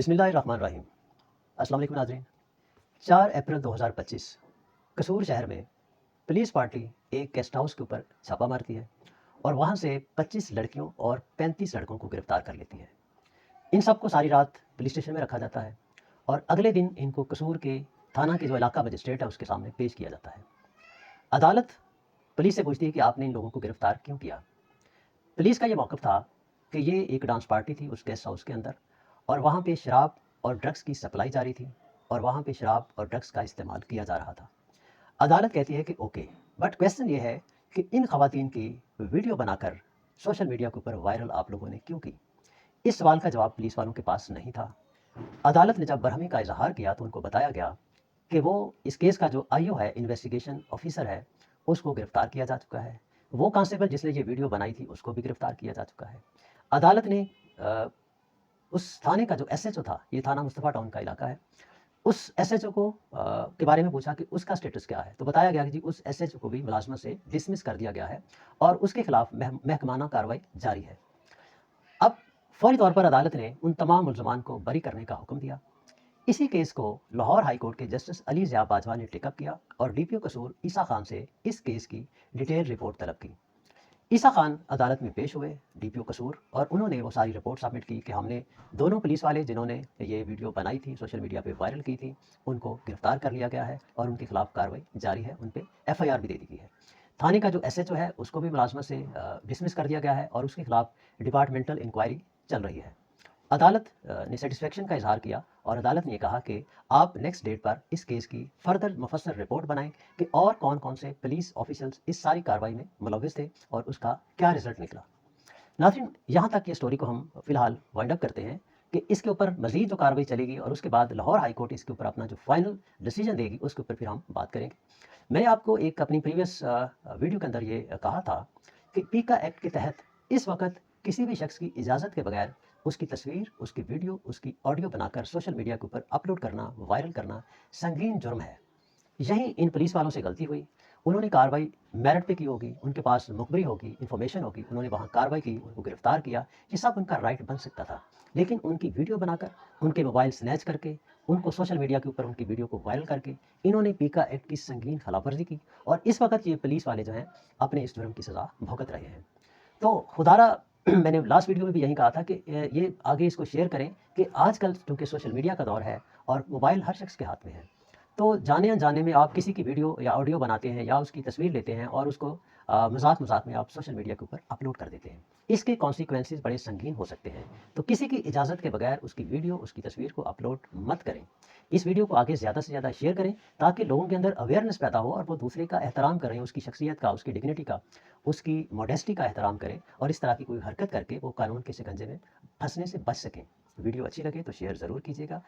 बिस्मिल्लाहिर्रहमानिर्रहीम। अस्सलाम वालेकुम नाज़रीन। 4 अप्रैल 2025 कसूर शहर में पुलिस पार्टी एक गेस्ट हाउस के ऊपर छापा मारती है और वहाँ से 25 लड़कियों और 35 लड़कों को गिरफ्तार कर लेती है। इन सबको सारी रात पुलिस स्टेशन में रखा जाता है और अगले दिन इनको कसूर के थाना के जो इलाका मजिस्ट्रेट है उसके सामने पेश किया जाता है। अदालत पुलिस से पूछती है कि आपने इन लोगों को गिरफ्तार क्यों किया। पुलिस का ये मौक़िफ़ था कि ये एक डांस पार्टी थी उस गेस्ट हाउस के अंदर और वहाँ पे शराब और ड्रग्स की सप्लाई जारी थी और वहाँ पे शराब और ड्रग्स का इस्तेमाल किया जा रहा था। अदालत कहती है कि ओके, बट क्वेश्चन ये है कि इन ख़वातीन की वीडियो बनाकर सोशल मीडिया के ऊपर वायरल आप लोगों ने क्यों की। इस सवाल का जवाब पुलिस वालों के पास नहीं था। अदालत ने जब बरहमी का इजहार किया तो उनको बताया गया कि वो इस केस का जो आईओ है, इन्वेस्टिगेशन ऑफिसर है, उसको गिरफ्तार किया जा चुका है। वो कांस्टेबल जिसने ये वीडियो बनाई थी उसको भी गिरफ्तार किया जा चुका है। अदालत ने उस थाने का जो एसएचओ था, ये थाना मुस्तफ़ा टाउन का इलाका है, उस एसएचओ को के बारे में पूछा कि उसका स्टेटस क्या है। तो बताया गया कि जी उस एसएचओ को भी मुलाजमत से डिसमिस कर दिया गया है और उसके खिलाफ महकमाना कार्रवाई जारी है। अब फौरी तौर पर अदालत ने उन तमाम मुल्ज़मान को बरी करने का हुक्म दिया। इसी केस को लाहौर हाई कोर्ट के जस्टिस अली ज़िया बाजवा ने टेकअप किया और डीपीओ कसूर ईसा खान से इस केस की डिटेल रिपोर्ट तलब की। ईसा खान अदालत में पेश हुए, डीपीओ कसूर, और उन्होंने वो सारी रिपोर्ट सबमिट की कि हमने दोनों पुलिस वाले जिन्होंने ये वीडियो बनाई थी, सोशल मीडिया पे वायरल की थी, उनको गिरफ्तार कर लिया गया है और उनके खिलाफ कार्रवाई जारी है, उन पे एफआईआर भी दे दी गई है। थाने का जो एसएचओ है उसको भी मुलाजमत से डिसमिस कर दिया गया है और उसके खिलाफ डिपार्टमेंटल इंक्वायरी चल रही है। अदालत ने सेटिस्फेक्शन का इजहार किया और अदालत ने कहा कि आप नेक्स्ट डेट पर इस केस की फर्दर मुफस्सल रिपोर्ट बनाएं कि और कौन कौन से पुलिस ऑफिसर्स इस सारी कार्रवाई में मुलव्विस थे और उसका क्या रिजल्ट निकला। नाज़रीन, यहाँ तक ये स्टोरी को हम फिलहाल वाइंड अप करते हैं कि इसके ऊपर मज़ीद जो कार्रवाई चलेगी और उसके बाद लाहौर हाई कोर्ट इसके ऊपर अपना जो फाइनल डिसीजन देगी उसके ऊपर फिर हम बात करेंगे। मैंने आपको एक अपनी प्रीवियस वीडियो के अंदर ये कहा था कि पीका एक्ट के तहत इस वक्त किसी भी शख्स की इजाज़त के बगैर उसकी तस्वीर, उसकी वीडियो, उसकी ऑडियो बनाकर सोशल मीडिया के ऊपर अपलोड करना, वायरल करना संगीन जुर्म है। यहीं इन पुलिस वालों से गलती हुई। उन्होंने कार्रवाई मेरिट पे की होगी, उनके पास मुखबरी होगी, इन्फॉर्मेशन होगी, उन्होंने वहाँ कार्रवाई की, उनको गिरफ्तार किया, ये सब उनका राइट बन सकता था। लेकिन उनकी वीडियो बनाकर, उनके मोबाइल स्नैच करके, उनको सोशल मीडिया के ऊपर उनकी वीडियो को वायरल करके इन्होंने पीका एक्ट की संगीन खिलाफवर्जी की और इस वक्त ये पुलिस वाले जो हैं अपने इस जुर्म की सज़ा भुगत रहे हैं। तो खुदारा मैंने लास्ट वीडियो में भी यही कहा था कि ये आगे इसको शेयर करें कि आजकल चूँकि सोशल मीडिया का दौर है और मोबाइल हर शख्स के हाथ में है, तो जाने अनजाने में आप किसी की वीडियो या ऑडियो बनाते हैं या उसकी तस्वीर लेते हैं और उसको मज़ाक में आप सोशल मीडिया के ऊपर अपलोड कर देते हैं। इसके कॉन्सिक्वेंसेस बड़े संगीन हो सकते हैं। तो किसी की इजाज़त के बगैर उसकी वीडियो, उसकी तस्वीर को अपलोड मत करें। इस वीडियो को आगे ज़्यादा से ज़्यादा शेयर करें ताकि लोगों के अंदर अवेयरनेस पैदा हो और वो दूसरे का एहतराम करें, उसकी शख्सियत का, उसकी डिग्निटी का, उसकी मॉडेस्टी का एहतराम करें और इस तरह की कोई हरकत करके वो कानून के शिकंजे में फंसने से बच सकें। वीडियो अच्छी लगे तो शेयर ज़रूर कीजिएगा।